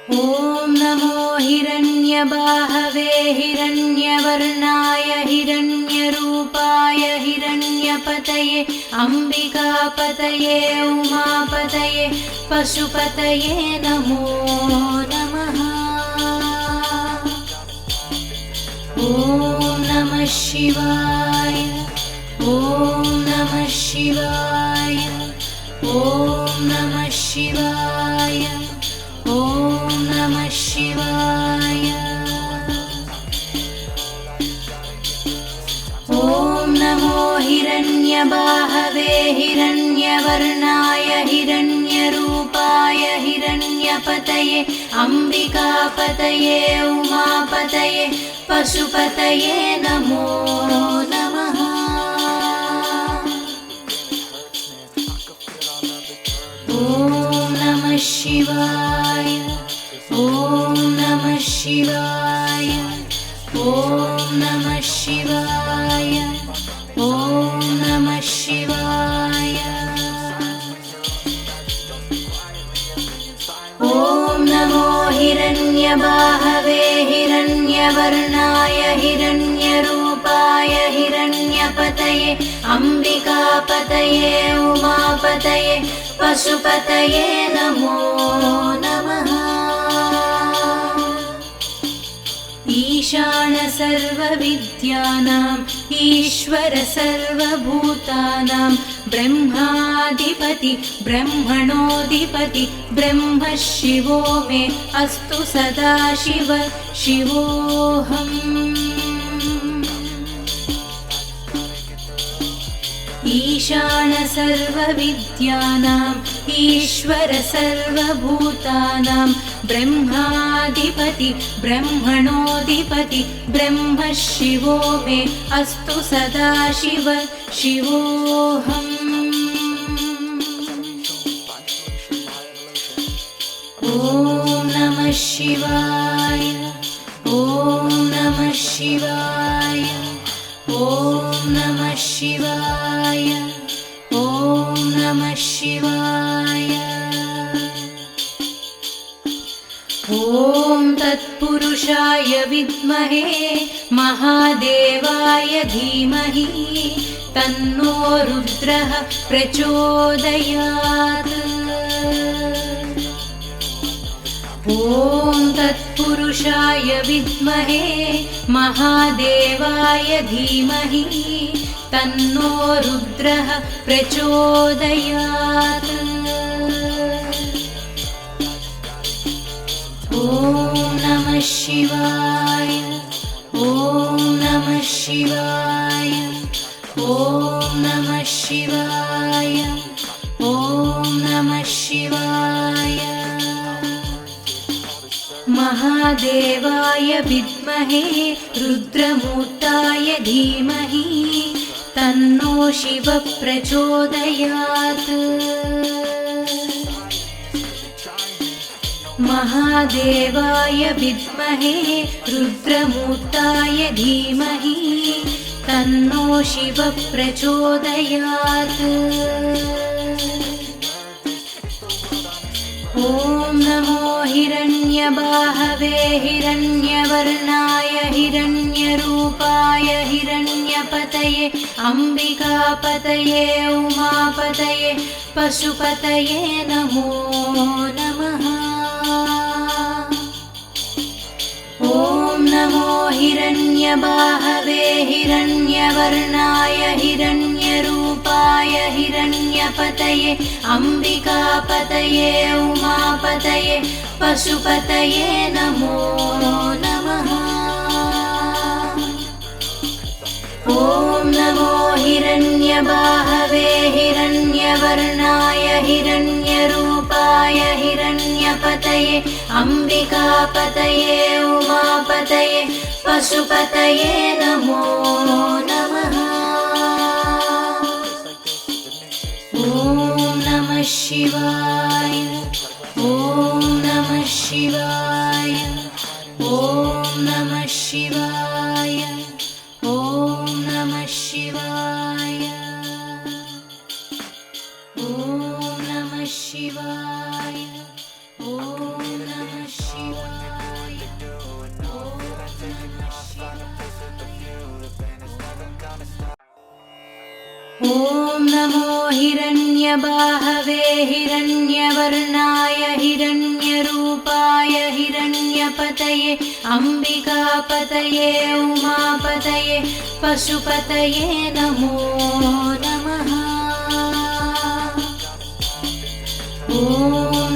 ॐ नमो हिरण्यबाहवे हिरण्यवर्णाय हिरण्यरूपाय हिरण्यपतये अम्बिकापतये उमापतये पशुपतये नमो नमः। ॐ नमः शिवाय ॐ नमः शिवाय ॐ नमः शिवाय ॐ नमः शिवाय। ॐ नमो हिरण्यबाहवे हिरण्यवर्णाय हिरण्यरूपाय हिरण्यपतये अम्बिकापतये उमापतये पशुपतये नमो नमः। ॐ नमः शिवाय ॐ नमः शिवाय ॐ नमः शिवाय ॐ नमः शिवाय। ॐ नमो हिरण्यबाहवे हिरण्यवर्णाय हिरण्यरूपाय हिरण्यपतये अम्बिकापतये उमापतये पशुपतये नमो नमः। ईशान सर्वविद्यानां ईश्वर सर्वभूतानां ब्रह्माधिपति ब्रह्मणोऽधिपति ब्रह्म शिवो मे अस्तु सदाशिव शिवोऽहम्। ईशान सर्वविद्यानां ईश्वर सर्वभूतानां ब्रह्माधिपति ब्रह्मणोऽधिपति ब्रह्म शिवो मे अस्तु सदाशिव शिवोऽहम्। ॐ नमः शिवाय ॐ नमः शिवाय ॐ नमः शिवाय ॐ नमः शिवाय। ॐ तत्पुरुषाय विद्महे महादेवाय धीमहि तन्नो रुद्रः प्रचोदयात्। ॐ तत्पुरुषाय विद्महे महादेवाय धीमहि तन्नो रुद्रः प्रचोदयात्। ॐ नमः शिवाय ॐ नमः शिवाय ॐ नमः शिवाय ॐ नमः शिवाय। महादेवाय विद्महे रुद्रमूर्ताय धीमहि तन्नो शिवः प्रचोदयात्। महादेवाय विद्महे रुद्रमूर्ताय धीमहि तन्नो शिवः प्रचोदयात्। ॐ नमो हिरण्यबाहवे हिरण्यवर्णाय हिरण्यरूपाय हिरण्यपतये अम्बिकापतये उमापतये पशुपतये नमो नमः। ॐ नमो हिरण्यबाहवे हिरण्यवर्णाय हिरण्यरूपाय हिरण्यपतये अम्बिकापतये उमापतये पशुपतये नमो नमः। ॐ नमो हिरण्यबाहवे हिरण्यवर्णाय हिरण्यरूपाय हिरण्यपतये अम्बिकापतये उमापतये पशुपतये नमो नमः। ॐ नमः शिवाय ॐ नमः शिवाय ॐ नमः शिवाय ॐ नमः शिवाय ॐ नमः शिवाय ॐ नमः शिवाय। हिरण्यबाहवे हिरण्यवर्णाय हिरण्यरूपाय हिरण्यपतये अम्बिकापतये उमापतये पशुपतये नमो नमः। ॐ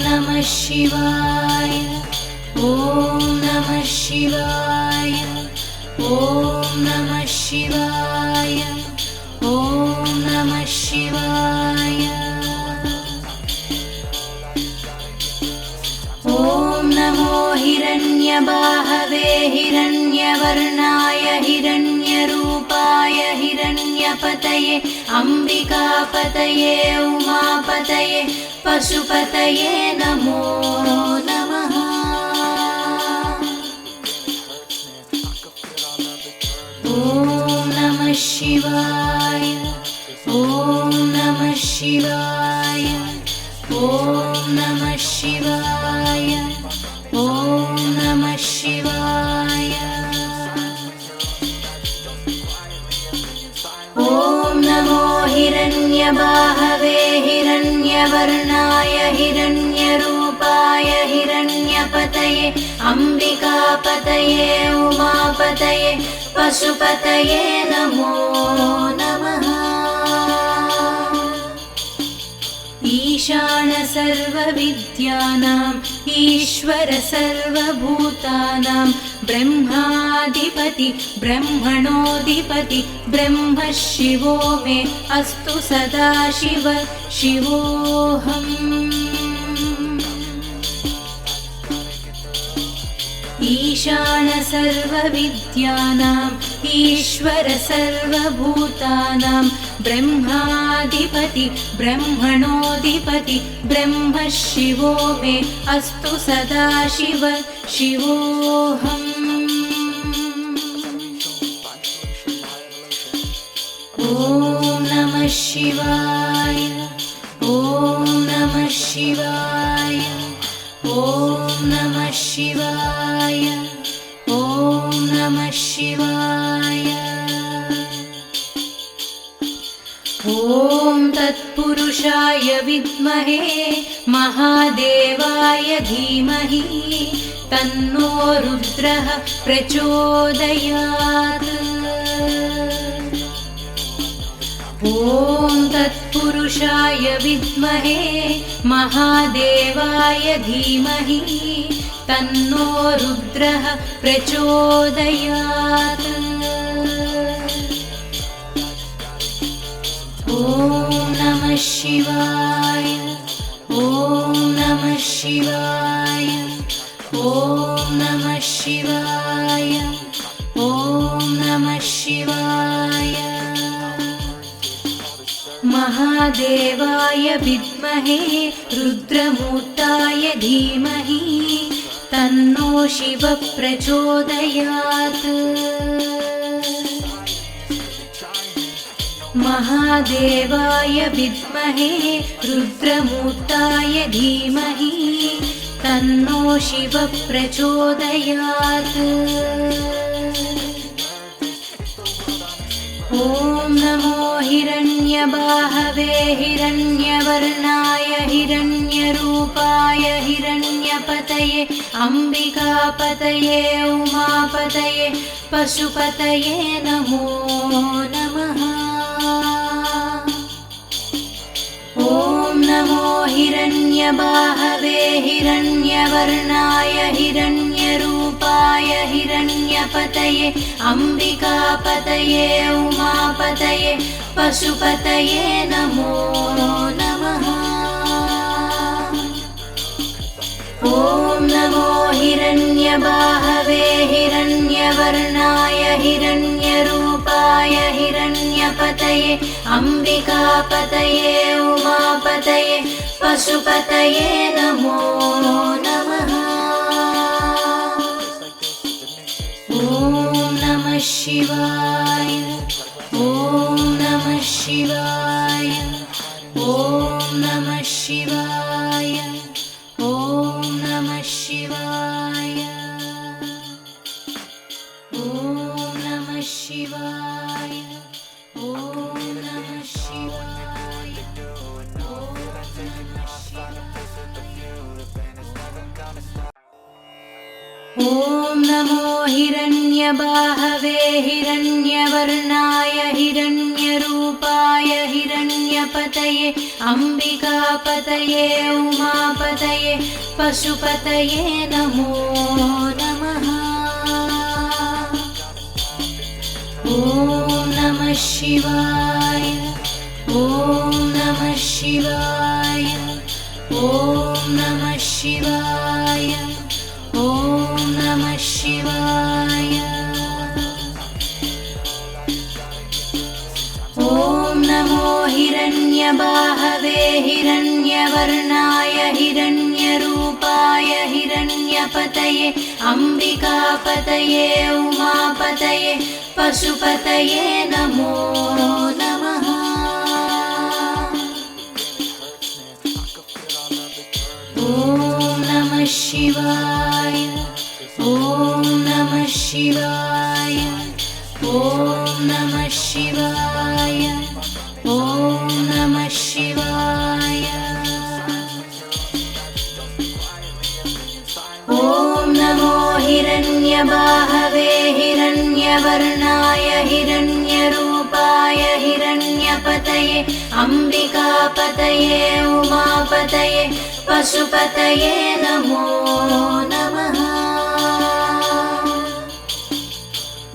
नमः शिवाय ॐ नमः शिवाय ॐ नमः शिवाय ॐ नमः शिवाय। ॐ नमो हिरण्यबाहवे हिरण्यवर्णाय हिरण्यरूपाय हिरण्यपतये अम्बिकापतये उमापतये पशुपतये नमो नमः। ॐ नमः शिवाय ॐ नमः शिवाय ॐ नमः शिवाय ॐ नमः शिवाय। ॐ नमो हिरण्यबाहवे हिरण्यवर्णाय हिरण्यरूपाय हिरण्यपतये अम्बिकापतये उमापतये पशुपतये नमो नमः। ईशान सर्वविद्यानां ईश्वर सर्वभूतानां ब्रह्माधिपति ब्रह्मणोऽधिपति ब्रह्म शिवो मे अस्तु सदाशिव शिवोऽहम्। ईशान सर्वविद्यानां ईश्वर सर्वभूतानां ब्रह्माधिपति ब्रह्मणोऽधिपति ब्रह्म शिवो मे अस्तु सदाशिव शिवोऽहम्। ॐ नमः शिवाय ॐ नमः शिवाय ॐ नमः शिवाय ॐ नमः शिवाय। ॐ तत्पुरुषाय विद्महे महादेवाय धीमहि तन्नो रुद्रः प्रचोदयात्। ॐ तत्पुरुषाय विद्महे महादेवाय धीमहि तन्नो रुद्रः प्रचोदयात्। ॐ नमः शिवाय ॐ नमः शिवाय ॐ नमः शिवाय ॐ नमः शिवाय। महादेवाय विद्महे रुद्रमूर्ताय धीमहि तन्नो शिवः प्रचोदयात्। महादेवाय विद्महे रुद्रमूर्ताय धीमहि तन्नो शिवः प्रचोदयात्। ॐ नमो हिरण्यबाहवे हिरण्यवर्णाय हिरण्यरूपाय हिरण्यपतये अम्बिकापतये उमापतये पशुपतये नमो नमः। ॐ नमो हिरण्यबाहवे हिरण्यवर्णाय हिरण्यरूपाय हिरण्यपतये अम्बिकापतये उमापतये पशुपतये नमो नमः। ॐ नमो हिरण्यबाहवे हिरण्यवर्णाय हिरण्यरूपाय हिरण्यपतये अम्बिकापतये उमापतये पशुपतये नमो नमः। ॐ नमः शिवाय ॐ नमः शिवाय ॐ नमः शिवाय ॐ नमः शिवाय ॐ नमः शिवाय ॐ नमः शिवाय। ॐ नमो हिरण्यबाहवे हिरण्यवर्णाय हिरण्यरूपाय हिरण्यपतये अम्बिकापतये उमापतये पशुपतये नमो नमः। ॐ नमः शिवाय ॐ नमः शिवाय ॐ नमः शिवाय ॐ नमः शिवाय। ॐ नमो हिरण्यबाहवे हिरण्यवर्णाय हिरण्यरूपाय हिरण्यपतये अम्बिकापतये उमापतये पशुपतये नमो नमः। ॐ नमः शिवाय ॐ नमः शिवाय ॐ नमः शिवाय ॐ नमः शिवाय। ॐ नमो हिरण्यबाहवे हिरण्यवर्णाय हिरण्यरूपाय हिरण्यपतये अम्बिकापतये उमापतये पशुपतये नमो नमः।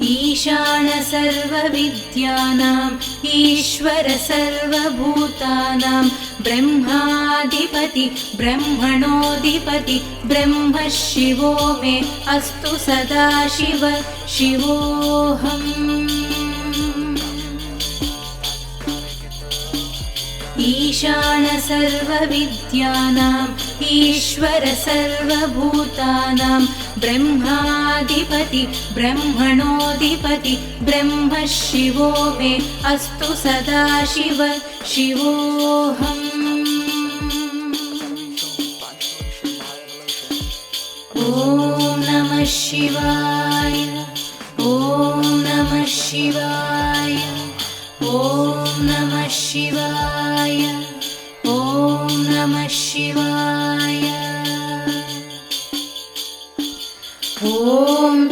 ईशान सर्वविद्यानां ईश्वर सर्वभूतानां ब्रह्माधिपति ब्रह्मणोऽधिपति ब्रह्म शिवो मे अस्तु सदाशिव शिवोऽहम्। ईशान सर्वविद्यानां ईश्वर सर्वभूतानां ब्रह्माधिपति ब्रह्मणोऽधिपति ब्रह्म शिवो मे अस्तु सदाशिव शिवोऽहम्। ॐ नमः शिवाय ॐ नमः शिवाय ॐ नमः शिवाय ॐ नमः शिवाय। ॐ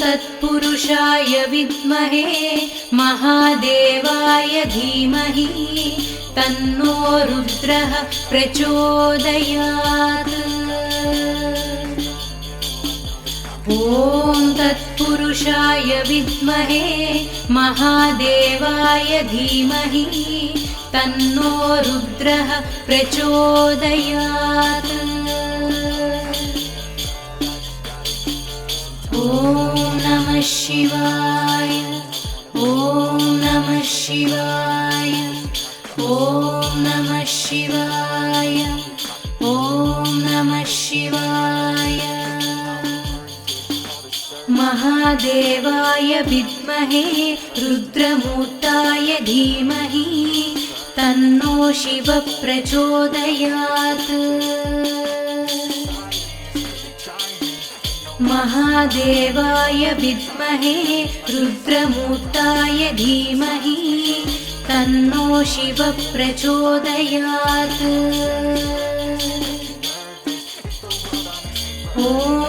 तत्पुरुषाय विद्महे महादेवाय धीमहि तन्नो रुद्रः प्रचोदयात्। ॐ तत्पुरुषाय विद्महे महादेवाय धीमहि तन्नो रुद्रः प्रचोदयात्। ॐ नमः शिवाय ॐ नमः शिवाय ॐ नमः शिवाय ॐ नमः शिवाय। महादेवाय विद्महे रुद्रमूर्ताय धीमहि तन्नो शिवः प्रचोदयात्। महादेवाय विद्महे रुद्रमूर्ताय धीमहि तन्नो शिवः प्रचोदयात्। ॐ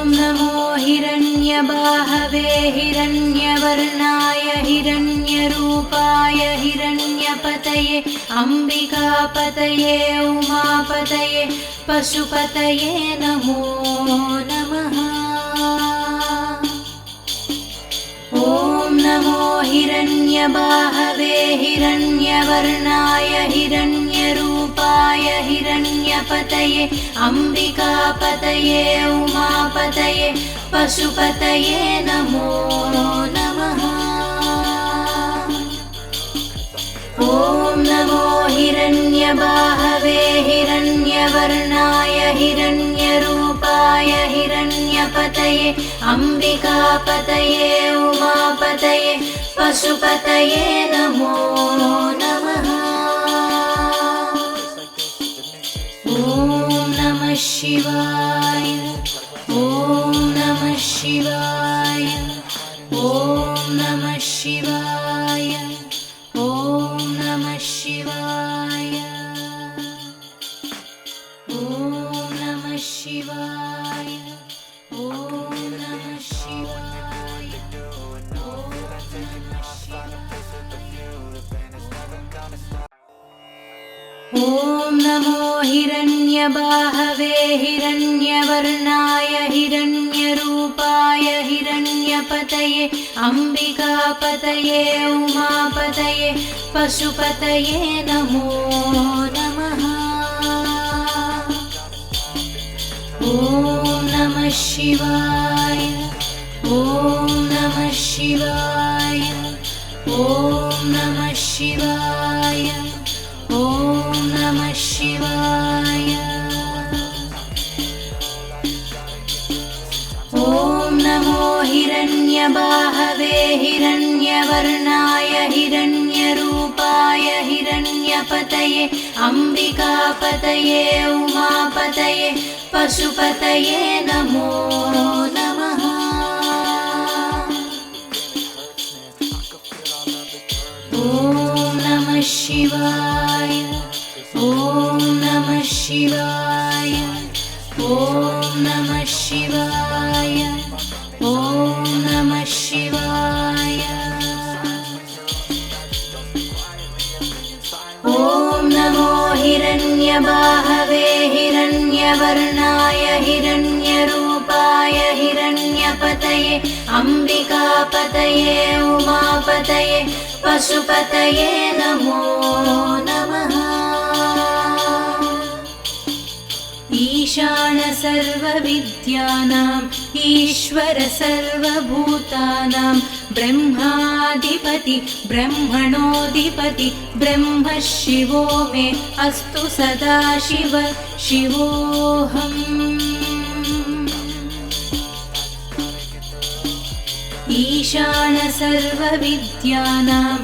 नमो हिरण्यबाहवे हिरण्यवर्णाय हिरण्यरूपाय हिरण्यपतये अम्बिकापतये उमापतये पशुपतये नमो नमः। ॐ नमो हिरण्यबाहवे हिरण्यवर्णाय हिरण्यरूपाय हिरण्यपतये अम्बिकापतये उमापतये पशुपतये नमो नमः। ॐ नमो हिरण्यबाहवे हिरण्यवर्णाय हिरण्यरूपाय हिरण्यपतये अम्बिकापतये उमापतये पशुपतये नमो नमः। ॐ नमः शिवाय ॐ नमः शिवाय ॐ नमः शिवाय ॐ नमः शिवाय ॐ नमः शिवाय ॐ नमः शिवाय। ॐ नमो हिरण्यबाहवे हिरण्यवर्णाय हिरण्यरूपाय हिरण्यपतये अम्बिकापतये उमापतये पशुपतये नमो नमः। ॐ नमः शिवाय ॐ नमः शिवाय ॐ नमः शिवाय ॐ नमः शिवाय। ॐ नमो हिरण्यबाहवे हिरण्यवर्णाय हिरण्यरूपाय हिरण्यपतये अम्बिकापतये उमापतये पशुपतये नमो नमः। ॐ नमः शिवाय ॐ नमः शिवाय ॐ नमः शिवाय ॐ नमः शिवाय। ॐ नमो हिरण्यबाहवे हिरण्यवर्णाय हिरण्यरूपाय हिरण्यपतये अम्बिकापतये उमापतये पशुपतये नमो नमः। ईशान सर्वविद्यानां ईश्वर सर्वभूतानां ब्रह्माधिपति ब्रह्मणोऽधिपति ब्रह्म शिवो मे अस्तु सदाशिव शिवोऽहम्। ईशान सर्वविद्यानां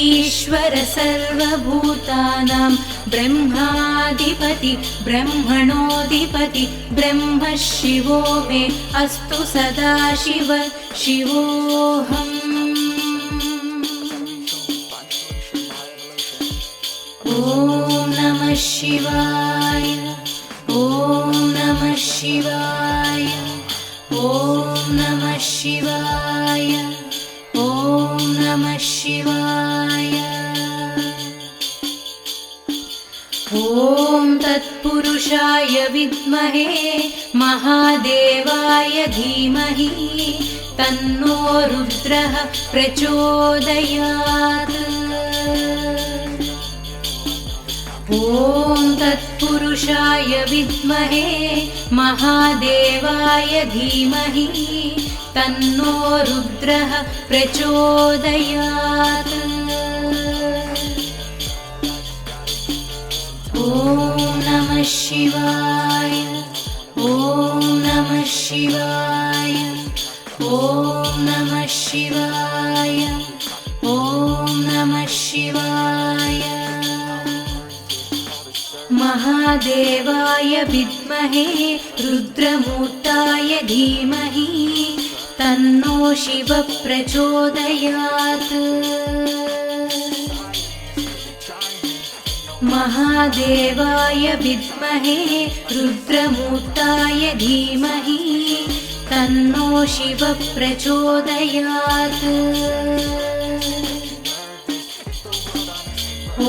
ईश्वर सर्वभूतानां ब्रह्माधिपति ब्रह्मणोऽधिपति ब्रह्म शिवो मे अस्तु सदाशिव शिवोऽहम्। ॐ नमः शिवाय ॐ नमः शिवाय ॐ नमः शिवाय ॐ नमः शिवाय। ॐ तत्पुरुषाय विद्महे महादेवाय धीमहि तन्नो रुद्रः प्रचोदयात्। ॐ तत्पुरुषाय विद्महे महादेवाय धीमहि तन्नो रुद्रः प्रचोदयात्। ॐ नमः शिवाय ॐ नमः शिवाय ॐ नमः शिवाय ॐ नमः शिवाय। महादेवाय विद्महे रुद्रमूर्ताय धीमहि तन्नो शिव प्रचोदयात्। महादेवाय विद्महे रुद्रमूर्ताय धीमहि तन्नो शिव प्रचोदयात्। ॐ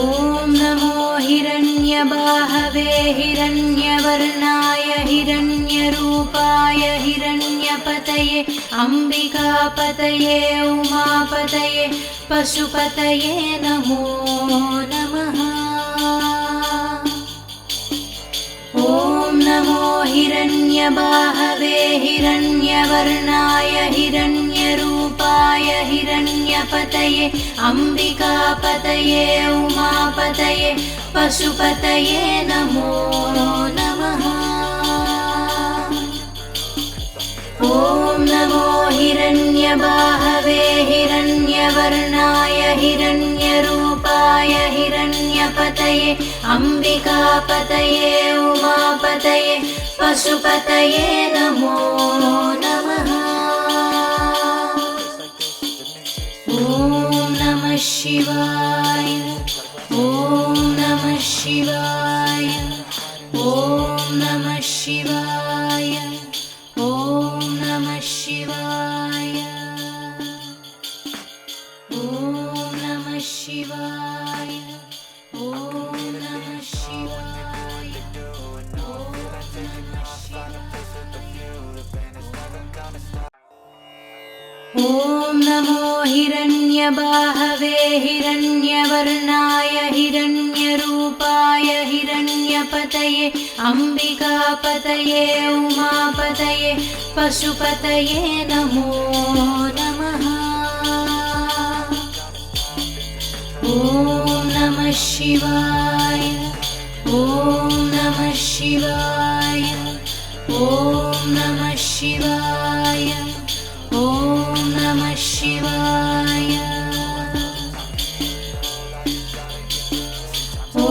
नमो हिरण्यबाहवे हिरण्यवर्णाय हिरण्यरूपाय हिरण्यपतये अम्बिकापतये उमापतये पशुपतये नमो नमः। ॐ नमो हिरण्यबाहवे हिरण्यवर्णाय हिरण्यरूपाय हिरण्यपतये अम्बिकापतये उमापतये पशुपतये नमो नमः। ॐ नमो हिरण्यबाहवे हिरण्यवर्णाय हिरण्यरूपाय हिरण्यपतये अम्बिकापतये उमापतये पशुपतये नमो नमः। ॐ नमः शिवाय ॐ नमः शिवाय ॐ नमः शिवाय ॐ नमः शिवाय। ॐ नमो हिरण्यबाहवे हिरण्यवर्णाय हिरण्यरूपाय हिरण्यपतये अम्बिकापतये उमापतये पशुपतये नमो नमः। ॐ नमः शिवाय ॐ नमः शिवाय ॐ नमः शिवाय ॐ नमः शिवाय। ॐ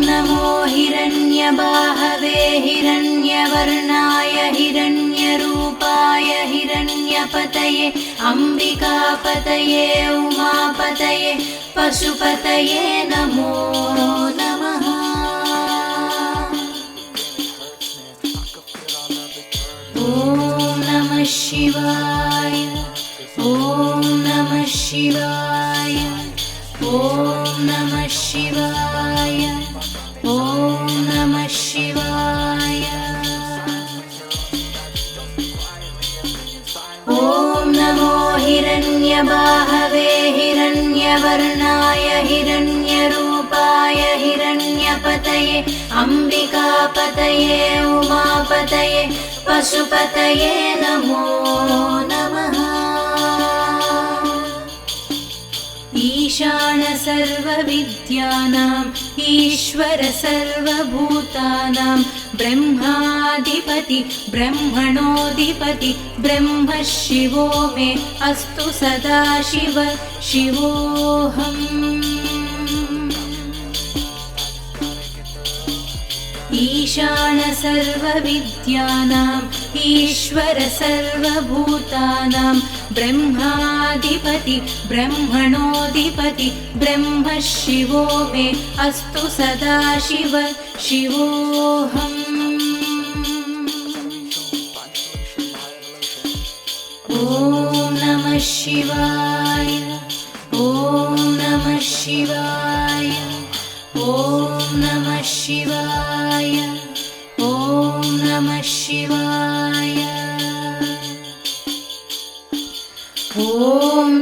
नमो हिरण्यबाहवे हिरण्यवर्णाय हिरण्यरूपाय हिरण्यपतये अम्बिकापतये उमापतये पशुपतये नमो नमः। ॐ नमः शिवाय ॐ नमः शिवाय ॐ नमः शिवाय ॐ नमः शिवाय। ॐ नमो हिरण्यबाहवे हिरण्यवर्णाय हिरण्यरूपाय हिरण्यपतये अम्बिकापतये उमापतये पशुपतये नमो नमः। ईशान सर्वविद्यानाम् ईश्वर सर्वभूतानां ब्रह्माधिपति ब्रह्मणोऽधिपति ब्रह्म शिवो मे अस्तु सदाशिव शिवोऽहम्। ईशान सर्वविद्यानाम् ईश्वर सर्वभूतानां ब्रह्माधिपति ब्रह्मणोऽधिपति ब्रह्म शिवो मे अस्तु सदाशिव शिवोऽहम्। ॐ नमः शिवाय ॐ नमः शिवाय ॐ नमः शिवाय ॐ नमः शिवाय। ॐ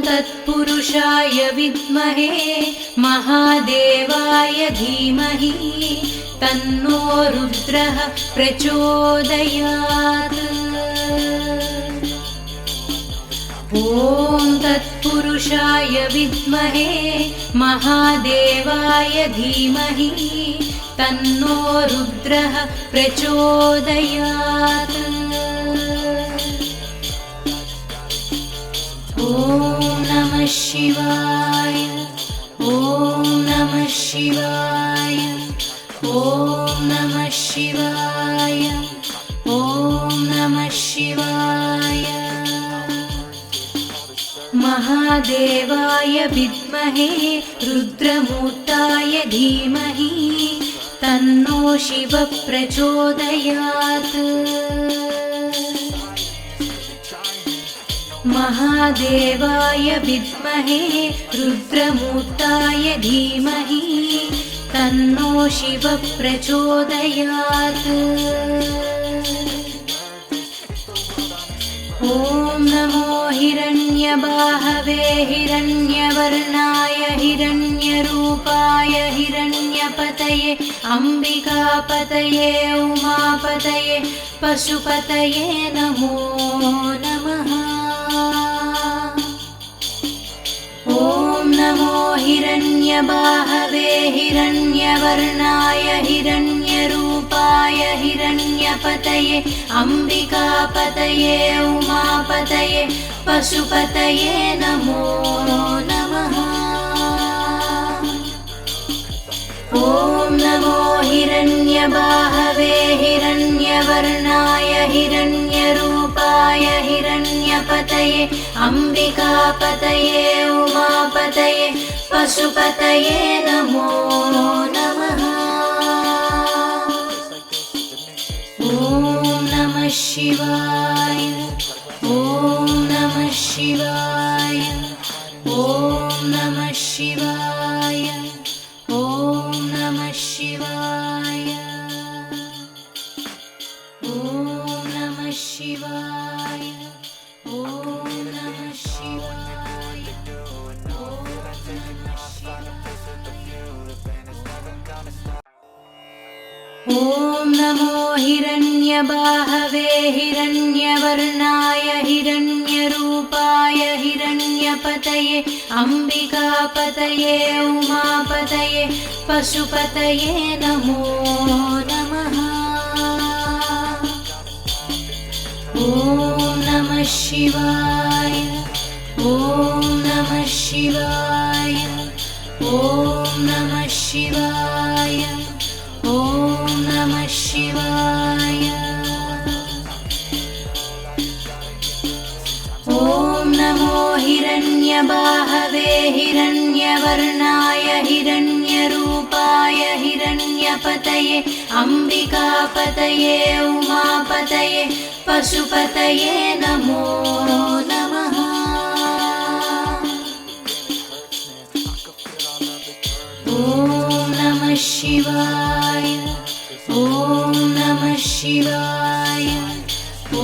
तत्पुरुषाय विद्महे महादेवाय धीमहि तन्नो रुद्रः प्रचोदयात्। ॐ तत्पुरुषाय विद्महे महादेवाय धीमहि तन्नो रुद्रः प्रचोदयात्। ॐ नमः शिवाय ॐ नमः शिवाय ॐ नमः शिवाय ॐ नमः शिवाय। महादेवाय विद्महे रुद्रमूर्ताय धीमहि तन्नो शिव प्रचोदयात्। महादेवाय विद्महे रुद्रमूर्ताय धीमहि तन्नो शिव प्रचोदयात्। ॐ नमो हिरण्यबाहवे हिरण्यवर्णाय हिरण्यरूपाय हिरण्यपतये अम्बिकापतये उमापतये पशुपतये नमो नमः। ॐ नमो हिरण्यबाहवे हिरण्यवर्णाय हिरण्यरूपाय हिरण्यपतये अम्बिकापतये उमापतये पशुपतये नमो नमः। ॐ नमो हिरण्यबाहवे हिरण्यवर्णाय हिरण्यरूपाय हिरण्यपतये अम्बिकापतये उमापतये पशुपतये नमो नमः। ॐ नमः शिवाय ॐ नमः शिवाय ॐ नमः शिवाय ॐ नमः शिवाय ॐ नमः शिवाय ॐ नमः शिवाय। ॐ नमो हिरण्यबाहवे हिरण्यवर्णाय हिरण्यरूपाय हिरण्यपतये अम्बिकापतये उमापतये पशुपतये नमो नमः। ॐ नमः शिवाय ॐ नमः शिवाय ॐ नमः शिवाय ॐ नमः शिवाय। ॐ नमो हिरण्यबाहवे हिरण्यवर्णाय हिरण्यरूपाय हिरण्यपतये अम्बिकापतये उमापतये पशुपतये नमो नमः। ॐ नमः शिवाय ॐ नमः शिवाय ॐ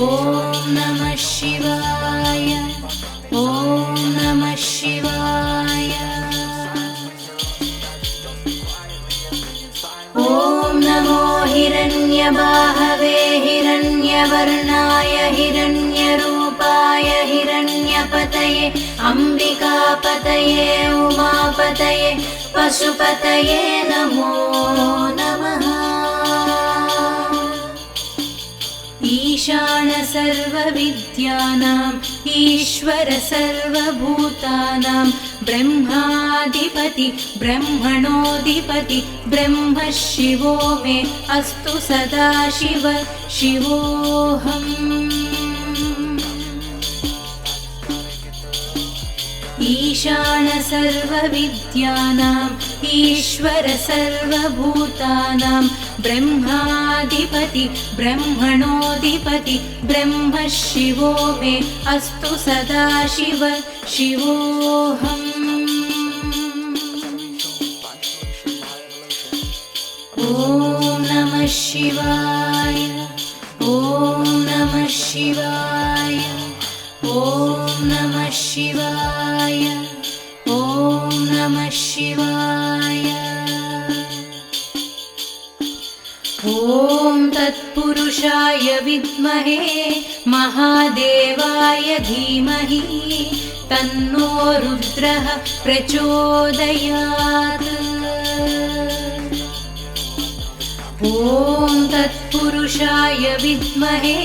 नमः शिवाय ॐ नमः शिवाय। ॐ नमो हिरण्यबाहवे हिरण्यवर्णाय हिरण्यरूपाय हिरण्यपतये अम्बिकापतये उमापतये पशुपतये नमो नमः। ईशान सर्वविद्यानाम् ईश्वर सर्वभूतानां ब्रह्माधिपति ब्रह्मणोऽधिपति ब्रह्म शिवो मे अस्तु सदाशिव शिवोऽहम्। ईशान सर्वविद्यानाम् ईश्वर सर्वभूतानां ब्रह्माधिपति ब्रह्मणोऽधिपति ब्रह्म शिवो मे अस्तु सदाशिव शिवोऽहम्। ॐ नमः शिवाय ॐ नमः शिवाय ॐ नमः शिवाय ॐ नमः शिवाय। ॐ तत्पुरुषाय विद्महे महादेवाय धीमहि तन्नो रुद्रः प्रचोदयात्। ॐ तत्पुरुषाय विद्महे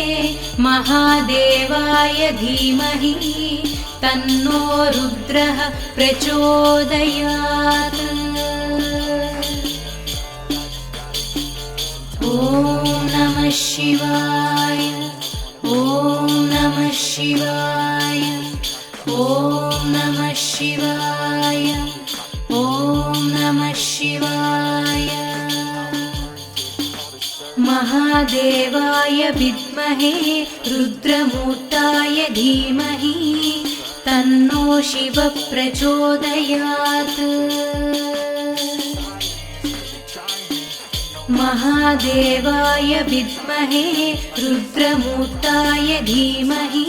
महादेवाय धीमहि तन्नो रुद्रः प्रचोदयात्। ॐ नमः शिवाय ॐ नमः शिवाय ॐ नमः शिवाय ॐ नमः शिवाय। महादेवाय विद्महे रुद्रमूर्ताय धीमहि तन्नो शिवः प्रचोदयात्। महादेवाय विद्महे रुद्रमूर्ताय धीमहि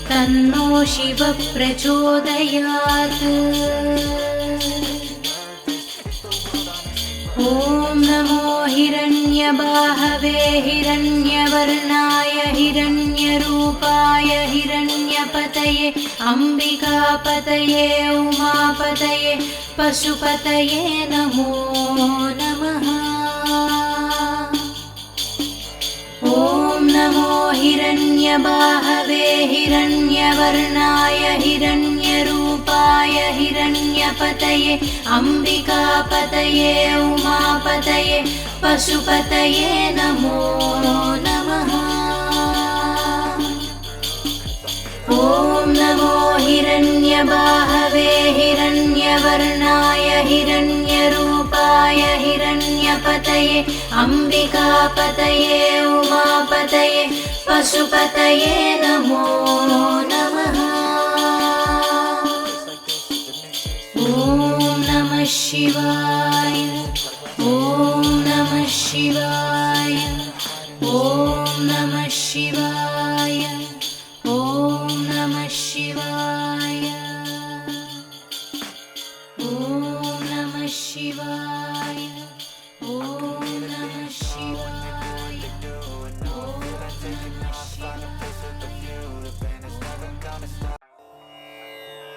तन्नो शिवः प्रचोदयात्। ॐ नमो हिरण्यबाहवे हिरण्यवर्णाय हिरण्यरूपाय हिरण्यपतये अम्बिकापतये उमापतये पशुपतये नमो नमः। ॐ नमो हिरण्यबाहवे हिरण्यवर्णाय हिरण्यरूपाय हिरण्यपतये अम्बिकापतये उमापतये पशुपतये नमो नमः। ॐ नमो हिरण्यबाहवे हिरण्यवर्णाय हिरण्यरूपाय हिरण्यपतये अम्बिकापतये उमापतये पशुपतये नमो नमः। ॐ नमः शिवाय ॐ नमः शिवाय ॐ नमः शिवाय ॐ नमः शिवाय ॐ नमः शिवाय ॐ नमः शिवाय।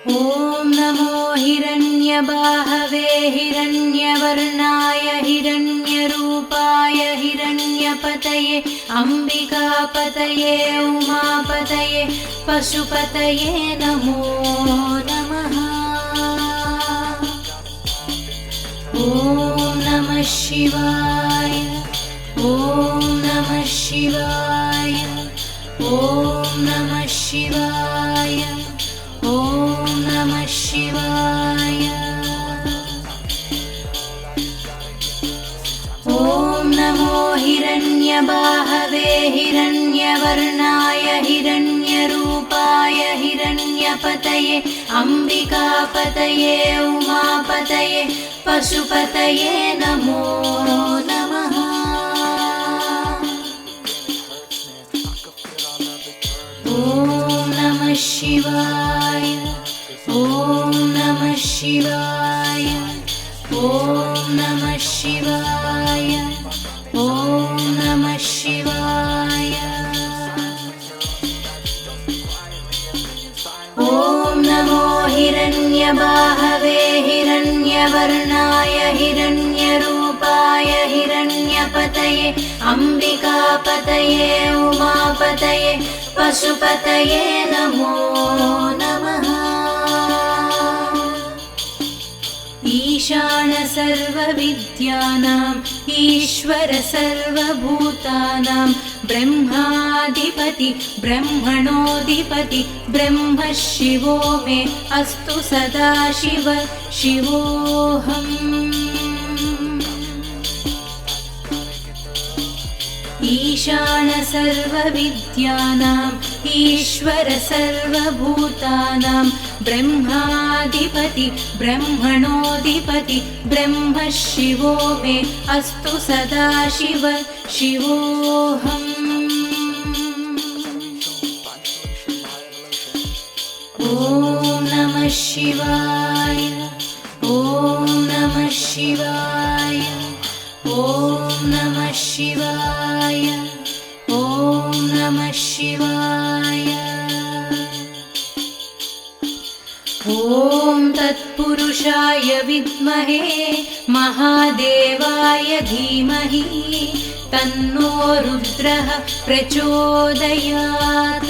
ॐ नमो हिरण्यबाहवे हिरण्यवर्णाय हिरण्यरूपाय हिरण्यपतये अम्बिकापतये उमापतये पशुपतये नमो नमः। ॐ नमः शिवाय ॐ नमः शिवाय ॐ नमः शिवाय ॐ नमः शिवाय। ॐ नमो हिरण्यबाहवे हिरण्यवर्णाय हिरण्यरूपाय हिरण्यपतये अम्बिकापतये उमापतये पशुपतये नमो नमः। ॐ नमः शिवाय ॐ नमः शिवाय ॐ नमः शिवाय ॐ नमः शिवाय। ॐ नमो हिरण्यबाहवे हिरण्यवर्णाय हिरण्यरूपाय हिरण्यपतये अम्बिकापतये उमापतये पशुपतये नमो नमः। ईशान सर्वविद्यानां ईश्वर सर्वभूतानां ब्रह्माधिपति ब्रह्मणोऽधिपति ब्रह्म शिवो मे अस्तु सदाशिव शिवोऽहम्। ईशान सर्वविद्यानां ईश्वर सर्वभूतानां ब्रह्माधिपति ब्रह्मणोऽधिपति ब्रह्म शिवो मे अस्तु सदाशिव शिवोऽहम्। ॐ नमः शिवाय ॐ नमः शिवाय ॐ नमः शिवाय ॐ नमः शिवाय। ॐ तत्पुरुषाय विद्महे महादेवाय धीमहि तन्नो रुद्रः प्रचोदयात्।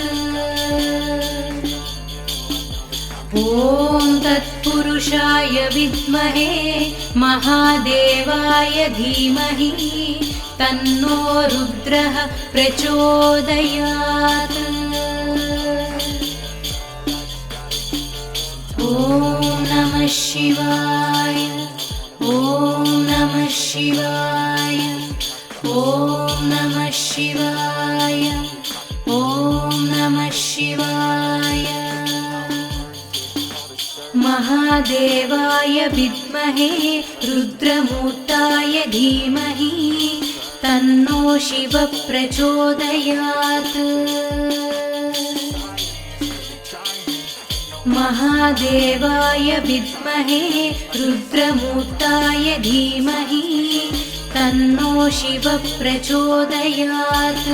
ॐ तत्पुरुषाय विद्महे महादेवाय धीमहि तन्नो रुद्रः प्रचोदयात्। ॐ नमः शिवाय ॐ नमः शिवाय ॐ नमः शिवाय ॐ नमः शिवाय। महादेवाय विद्महे रुद्रमूर्ताय धीमहि तन्नो शिवः प्रचोदयात्। महादेवाय विद्महे रुद्रमूर्ताय धीमहि तन्नो शिवः प्रचोदयात्।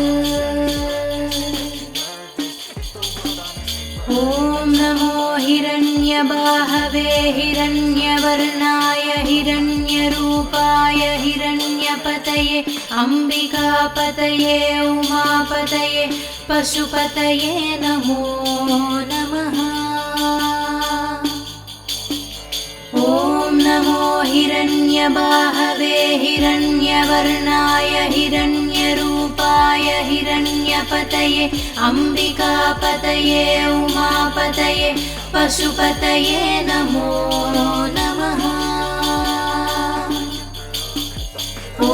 ॐ नमो हिरण्यबाहवे हिरण्यवर्णाय हिरण्यरूपाय हिरण्यपतये अम्बिकापतये उमापतये पशुपतये नमो नमः। ॐ नमो हिरण्यबाहवे हिरण्यवर्णाय हिरण्यरूपाय हिरण्यपतये अम्बिकापतये उमापतये पशुपतये नमो नमः। ॐ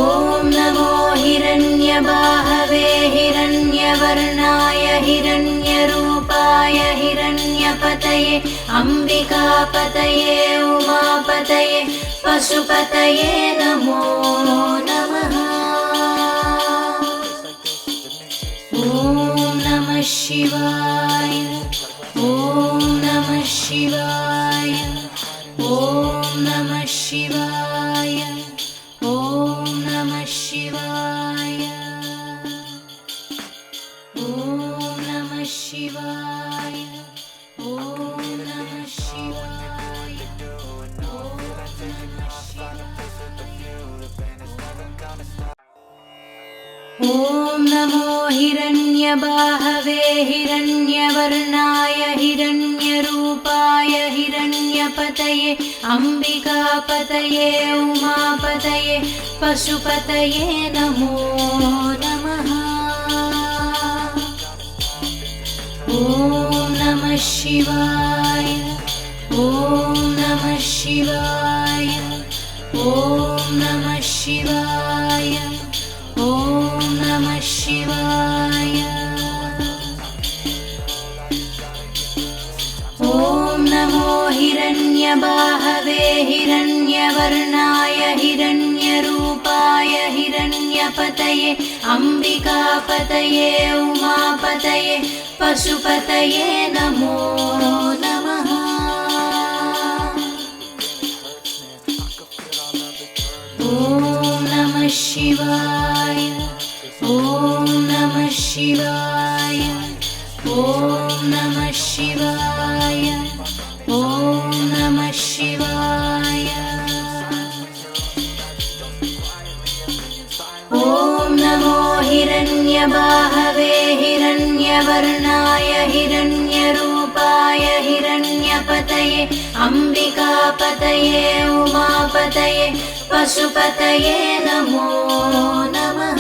नमो हिरण्यबाहवे हिरण्यवर्णाय हिरण्यरूपाय हिरण्यपतये अम्बिकापतये उमापतये पशुपतये नमो नमः। ॐ नमः शिवाय ॐ नमः शिवाय ॐ नमः शिवाय ॐ नमः शिवाय ॐ नमः शिवाय ॐ नमः शिवाय। ॐ नमो हिरण्यबाहवे हिरण्यवर्णाय हिरण्यरूपाय हिरण्यपतये अम्बिकापतये उमापतये पशुपतये नमो नमः। ॐ नमः शिवाय ॐ नमः शिवाय ॐ नमः शिवाय ॐ नमः शिवाय। ॐ नमो हिरण्यबाहवे हिरण्यवर्णाय हिरण्यरूपाय हिरण्यपतये अम्बिकापतये उमापतये पशुपतये नमो नमः। ॐ नमः शिवाय ॐ नमः शिवाय ॐ नमः शिवाय ॐ नमः शिवाय। ॐ नमो हिरण्यबाहवे हिरण्यवर्णाय हिरण्यरूपाय हिरण्यपतये अम्बिकापतये उमापतये पशुपतये नमो नमः।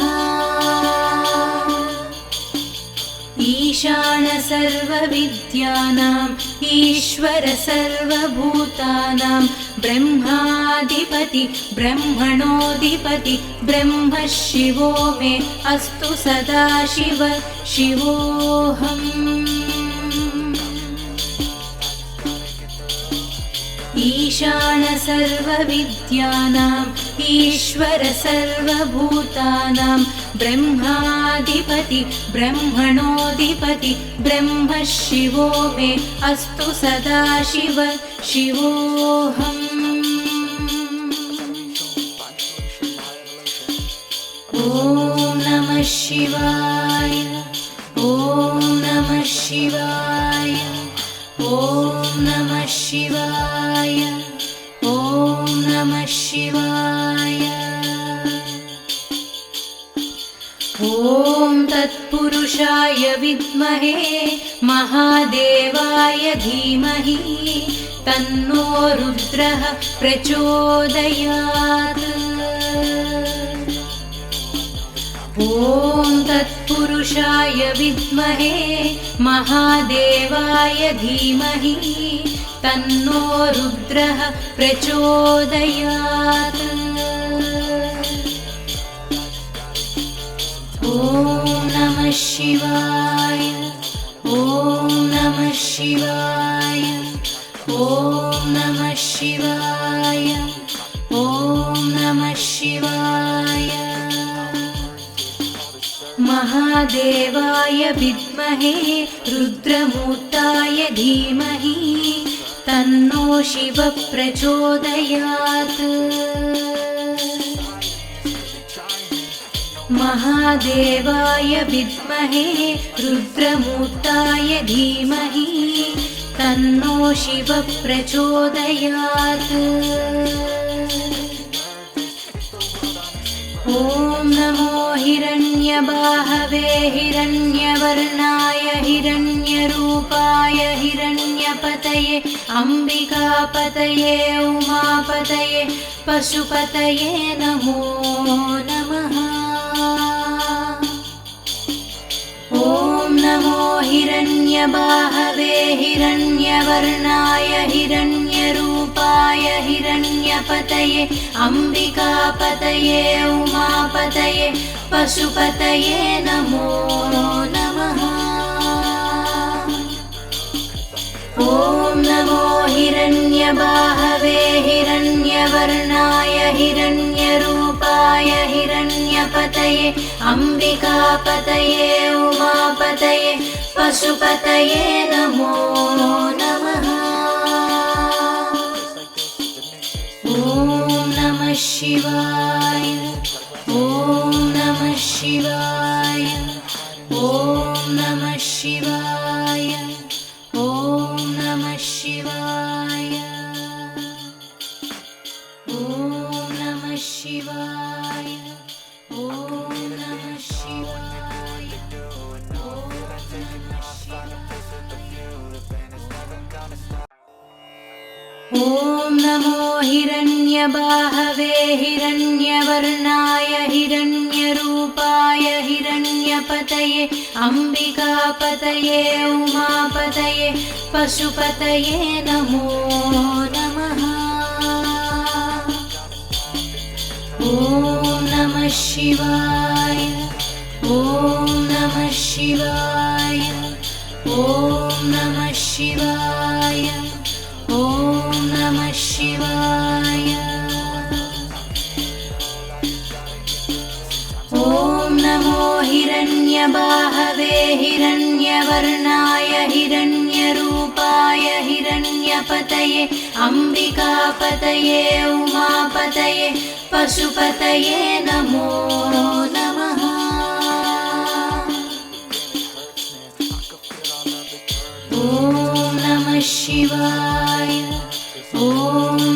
ईशान सर्वविद्यानां ईश्वर सर्वभूतानां ब्रह्माधिपति ब्रह्मणोऽधिपति ब्रह्म शिवो मे अस्तु सदाशिव शिवोऽहम्। ईशान सर्वविद्यानां ईश्वर सर्वभूतानां ब्रह्माधिपति ब्रह्मणोऽधिपति ब्रह्म शिवो मे अस्तु सदाशिव शिवोऽहम्। ॐ नमः शिवाय ॐ नमः शिवाय ॐ नमः शिवाय ॐ नमः शिवाय। ॐ तत्पुरुषाय विद्महे महादेवाय धीमहि तन्नो रुद्रः प्रचोदयात्। ॐ तत्पुरुषाय विद्महे महादेवाय धीमहि तन्नो रुद्रः प्रचोदयात्। ॐ नमः शिवाय ॐ नमः शिवाय ॐ नमः शिवाय ॐ नमः शिवाय। महादेवाय विद्महे रुद्रमूर्ताय धीमहि तन्नो शिवः प्रचोदयात्। महादेवाय विद्महे रुद्रमूर्ताय धीमहि तन्नो शिवः प्रचोदयात्। ॐ नमो हिरण्यबाहवे हिरण्यवर्णाय हिरण्यरूपाय हिरण्यपतये अम्बिकापतये उमापतये पशुपतये नमो नमः। ॐ नमो हिरण्यबाहवे हिरण्यवर्णाय हिरण्यरूपाय हिरण्यपतये अम्बिकापतये उमापतये पशुपतये नमो नमः। ॐ नमो हिरण्यबाहवे हिरण्यवर्णाय हिरण्यरूपाय हिरण्यपतये अम्बिकापतये उमापतये पशुपतये नमो नमः। ॐ नमः शिवाय ॐ नमः शिवाय ॐ नमः शिवाय ॐ नमः शिवाय ॐ नमः शिवाय ॐ नमः शिवाय। ॐ नमो हिरण्यबाहवे हिरण्यवर्णाय हिरण्यरूपाय हिरण्यपतये अम्बिकापतये उमापतये पशुपतये नमो नमः। ॐ नमः शिवाय ॐ नमः शिवाय ॐ नमः शिवाय ॐ नमः शिवाय। ॐ नमो हिरण्यबाहवे हिरण्यवर्णाय हिरण्यरूपाय हिरण्यपतये अम्बिकापतये उमापतये पशुपतये नमो नमः। ॐ नमः शिवाय ॐ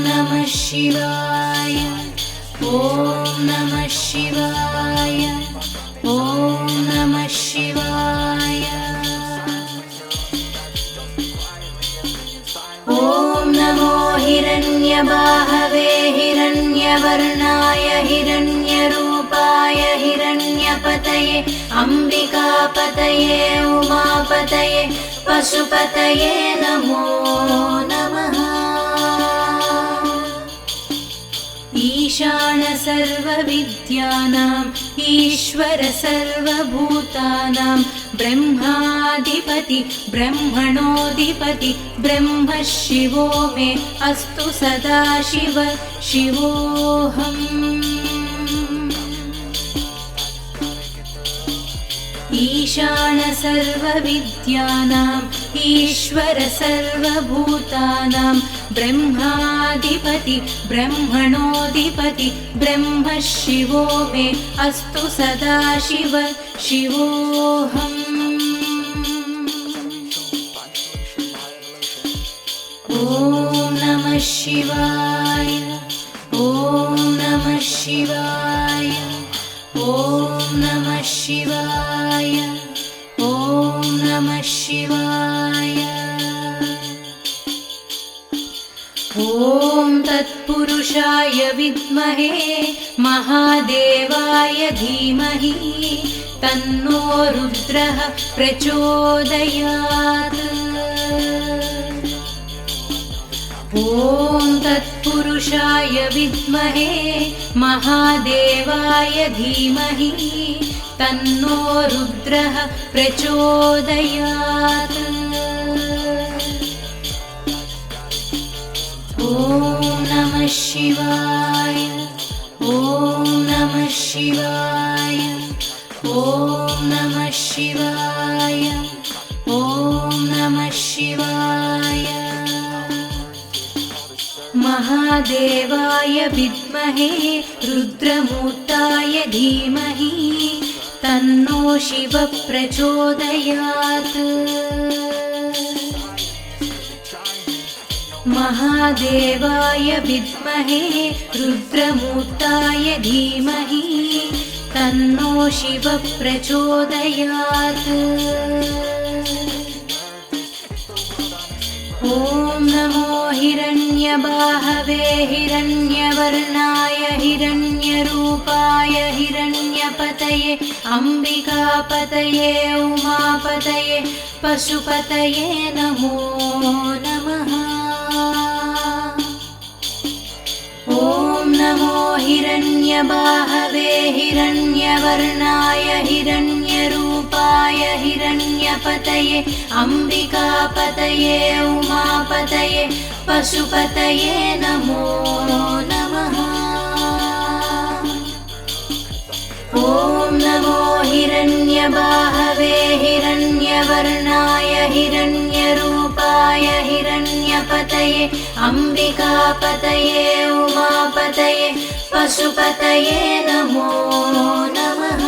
नमः शिवाय ॐ नमः शिवाय ॐ नमः शिवाय। ॐ नमो हिरण्यबाहवे हिरण्यवर्णाय हिरण्यरूपाय हिरण्यपतये अम्बिकापतये उमापतये पशुपतये नमो नमः। ईशान सर्वविद्यानां ईश्वर सर्वभूतानां ब्रह्माधिपति ब्रह्मणोऽधिपति ब्रह्म शिवो मे अस्तु सदाशिव शिवोऽहम्। ईशान सर्वविद्यानां ईश्वर सर्वभूतानां ब्रह्माधिपति ब्रह्मणोऽधिपति ब्रह्म शिवो मे अस्तु सदाशिव शिवोऽहम्। ॐ नमः शिवाय ॐ नमः शिवाय ॐ नमः शिवाय ॐ नमः शिवाय। ॐ तत्पुरुषाय विद्महे महादेवाय धीमहि तन्नो रुद्रः प्रचोदयात्। ॐ तत्पुरुषाय विद्महे महादेवाय धीमहि तन्नो रुद्रः प्रचोदयात्। ॐ नमः शिवाय ॐ नमः शिवाय ॐ नमः शिवाय ॐ नमः शिवाय। महादेवाय विद्महे रुद्रमूर्ताय धीमहि तन्नो शिव प्रचोदयात्। महादेवाय विद्महे रुद्रमूर्ताय धीमहि तन्नो शिव प्रचोदयात्। ॐ नमो हिरण्यबाहवे हिरण्यवर्णाय हिरण्यरूपाय हिरण्यपतये अम्बिकापतये उमापतये पशुपतये नमो नमः। ॐ नमो हिरण्यबाहवे हिरण्यवर्णाय हिरण्यरूपाय हिरण्यपतये अम्बिकापतये उमापतये पशुपतये नमो नमः। ॐ नमो हिरण्यबाहवे हिरण्यवर्णाय हिरण्यरूपाय हिरण्यपतये अम्बिकापतये उमापतये पशुपतये नमो नमः।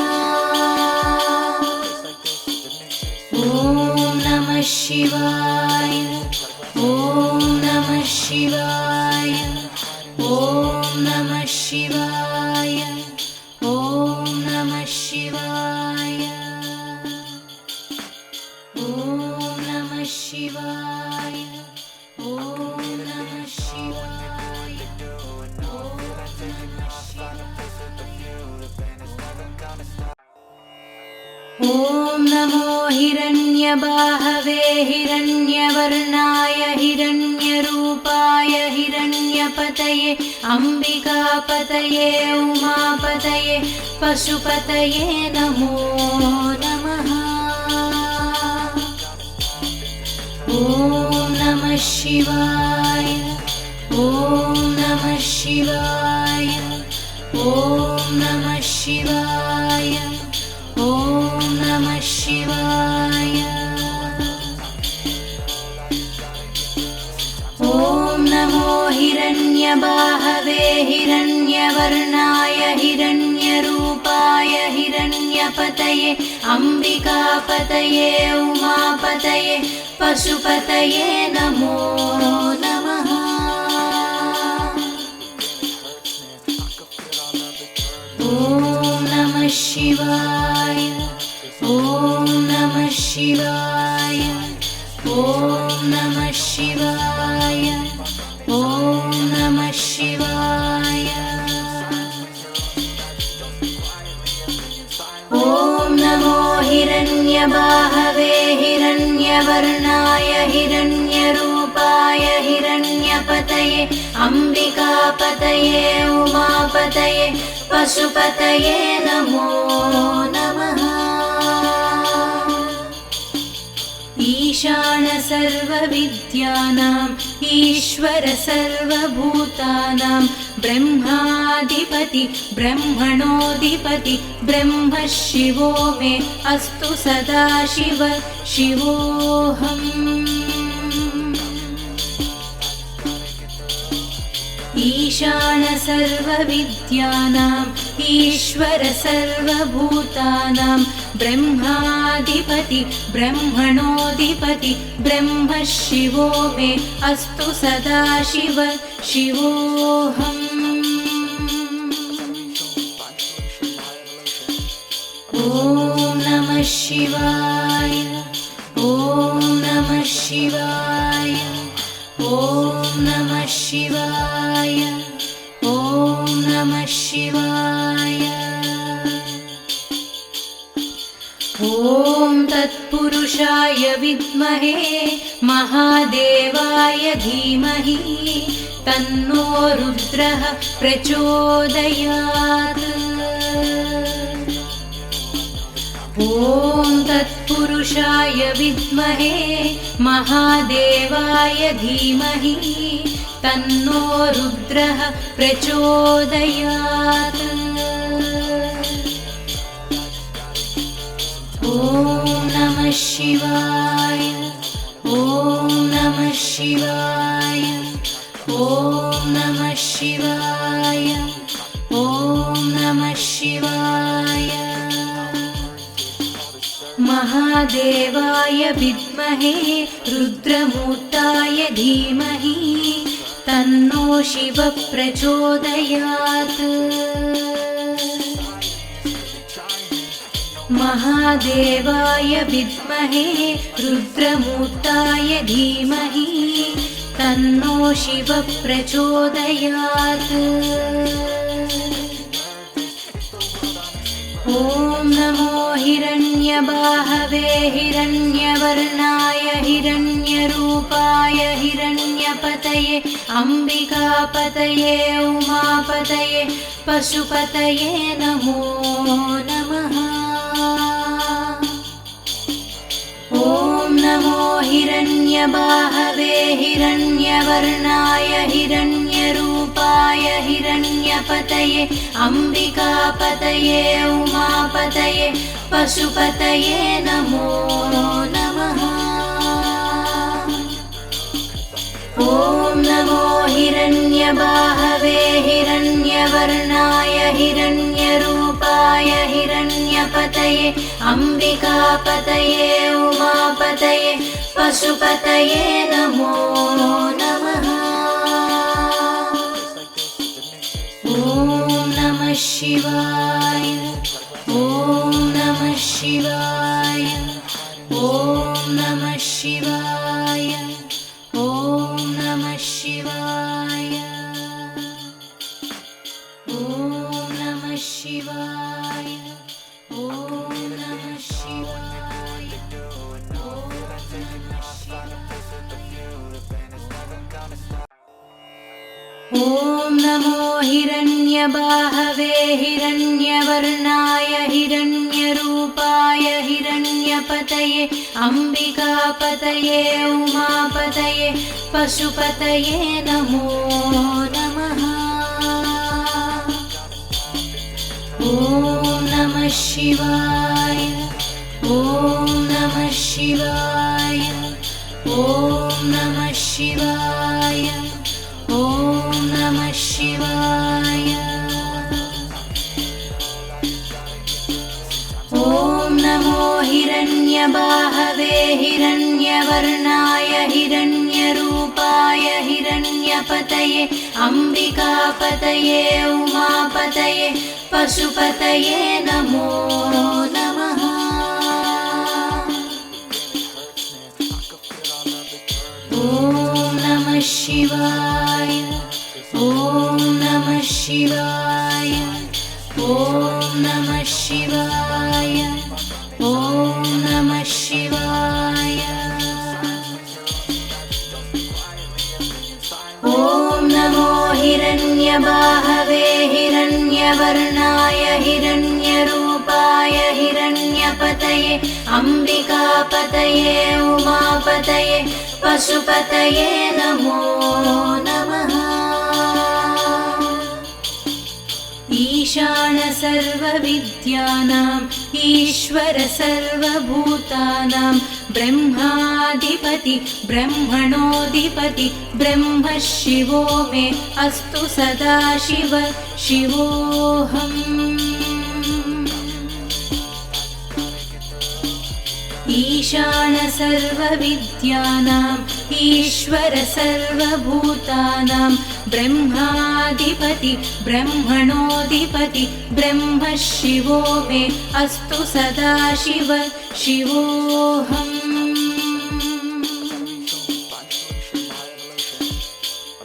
ॐ नमः शिवाय ॐ नमः शिवाय ॐ नमः शिवाय ॐ नमः शिवाय ॐ नमः शिवाय ॐ नमः शिवाय। ॐ नमो हिरण्यबाहवे हिरण्यवर्णाय हिरण्यरूपाय हिरण्यपतये अम्बिकापतये उमापतये पशुपतये नमो नमः। ॐ नमः शिवाय ॐ नमः शिवाय ॐ नमः शिवाय ॐ नमः शिवाय। ॐ नमो हिरण्यबाहवे हिरण्यवर्णाय हिरण्यरूपाय हिरण्यपतये अम्बिकापतये उमापतये पशुपतये नमो नमः। ॐ नमः शिवाय ॐ नमः शिवाय ॐ नमः शिवाय ॐ नमः शिवाय। ॐ नमो हिरण्यबाहवे हिरण्यवर्णाय हिरण्यरूपाय हिरण्यपतये अम्बिकापतये उमापतये पशुपतये नमो नमः। ईशान सर्वविद्यानाम् ईश्वर सर्वभूतानां ब्रह्माधिपति ब्रह्मणोऽधिपति ब्रह्म शिवो मे अस्तु सदाशिव शिवोऽहम्। ईशान सर्वविद्यानाम् ईश्वर सर्वभूतानां ब्रह्माधिपति ब्रह्मणोऽधिपति ब्रह्म शिवो मे अस्तु सदाशिव शिवोऽहम्। ॐ नमः शिवाय ॐ नमः शिवाय ॐ नमः शिवाय ॐ नमः शिवाय। ॐ तत्पुरुषाय विद्महे महादेवाय धीमहि तन्नो रुद्रः प्रचोदयात्। ॐ तत्पुरुषाय विद्महे महादेवाय धीमहि तन्नो रुद्रः प्रचोदयात्। ॐ नमः शिवाय ॐ नमः शिवाय ॐ नमः शिवाय ॐ नमः शिवाय। महादेवाय विद्महे रुद्रमूर्ताय धीमहि तन्नो शिव प्रचोदयात्। महादेवाय विद्महे रुद्रमूर्ताय धीमहि तन्नो शिव प्रचोदयात्। ॐ नमो हिरण्यबाहवे हिरण्यवर्णाय हिरण्यरूपाय हिरण्यपतये अम्बिकापतये उमापतये पशुपतये नमो नमः। ॐ नमो हिरण्यबाहवे हिरण्यवर्णाय हिरण्यरूपाय हिरण्यपतये अम्बिकापतये उमापतये पशुपतये नमो नमः। ॐ नमो हिरण्यबाहवे हिरण्यवर्णाय हिरण्यरूपाय हिरण्यपतये अम्बिकापतये उमापतये पशुपतये नमो नमः। ॐ नमः शिवाय ॐ नमः शिवाय ॐ नमः शिवाय ॐ नमः शिवाय ॐ नमः शिवाय ॐ नमः शिवाय। ॐ नमो हिरण्यबाहवे हिरण्यवर्णाय हिरण्यरूपाय हिरण्यपतये अम्बिकापतये उमापतये पशुपतये नमो नमः। ॐ नमः शिवाय ॐ नमः शिवाय ॐ नमः शिवाय ॐ नमः शिवाय। ॐ नमो हिरण्यबाहवे हिरण्यवर्णाय हिरण्यरूपाय हिरण्यपतये अम्बिकापतये उमापतये पशुपतये नमो नमः। ॐ नमः शिवाय ॐ नमः शिवाय ॐ नमः शिवाय ॐ नमः शिवाय। ॐ नमो हिरण्यबाहवे हिरण्यवर्णाय हिरण्यरूपाय हिरण्यपतये अम्बिकापतये उमापतये पशुपतये नमो नमः। ईशान सर्वविद्यानाम् ईश्वर सर्वभूतानां ब्रह्माधिपति ब्रह्मणोऽधिपति ब्रह्म शिवो मे अस्तु सदाशिव शिवोऽहम्। ईशान सर्वविद्यानाम् ईश्वर सर्वभूतानां ब्रह्माधिपति ब्रह्मणोऽधिपति ब्रह्म शिवो मे अस्तु सदाशिव शिवोऽहम्।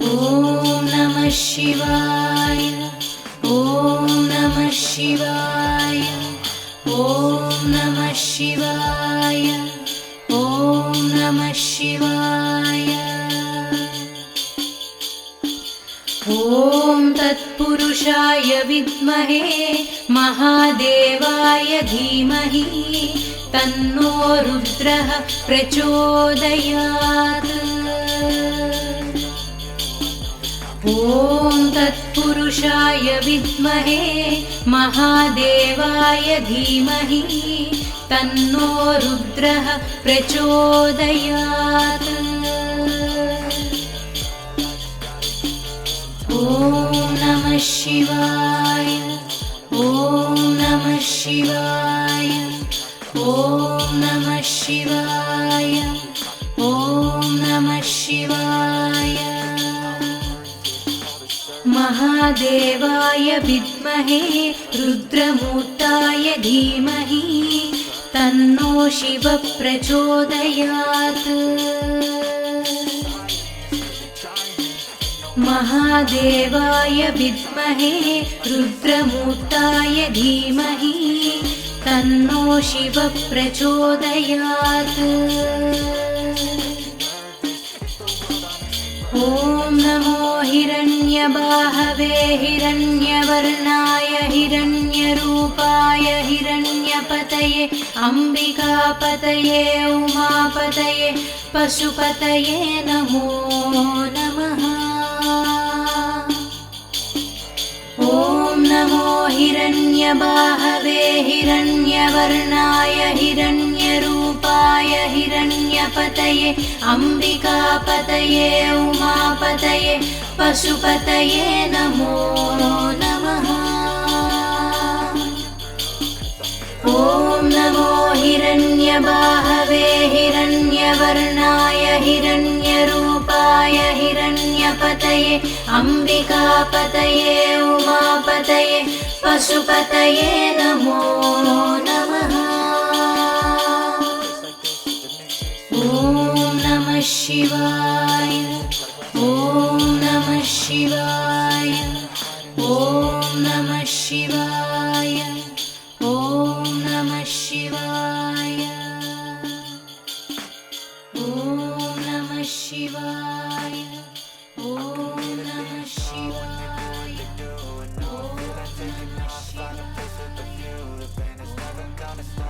ॐ नमः शिवाय ॐ नमः शिवाय ॐ नमः शिवाय ॐ नमः शिवाय। ॐ तत्पुरुषाय विद्महे महादेवाय धीमहि तन्नो रुद्रः प्रचोदयात्। ॐ तत्पुरुषाय विद्महे महादेवाय धीमहि तन्नो रुद्रः प्रचोदयात्। ॐ नमः शिवाय ॐ नमः शिवाय ॐ नमः शिवाय ॐ नमः शिवाय। महादेवाय विद्महे रुद्रमूर्ताय धीमहि तन्नो शिवः प्रचोदयात्। महादेवाय विद्महे रुद्रमूर्ताय धीमहि तन्नो शिवः प्रचोदयात्। ॐ नमो हिरण्यबाहवे हिरण्यवर्णाय हिरण्यरूपाय हिरण्यपतये अम्बिकापतये उमापतये पशुपतये नमो नमः। ॐ नमो हिरण्यबाहवे हिरण्यवर्णाय हिरण्यरूपाय हिरण्यपतये अम्बिकापतये उमापतये पशुपतये नमो नमः। ॐ नमो हिरण्यबाहवे हिरण्यवर्णाय हिरण्यरूपाय हिरण्यपतये अम्बिकापतये उमापतये पशुपतये नमो नमः। ॐ नमः शिवाय ॐ नमः शिवाय ॐ नमः शिवाय।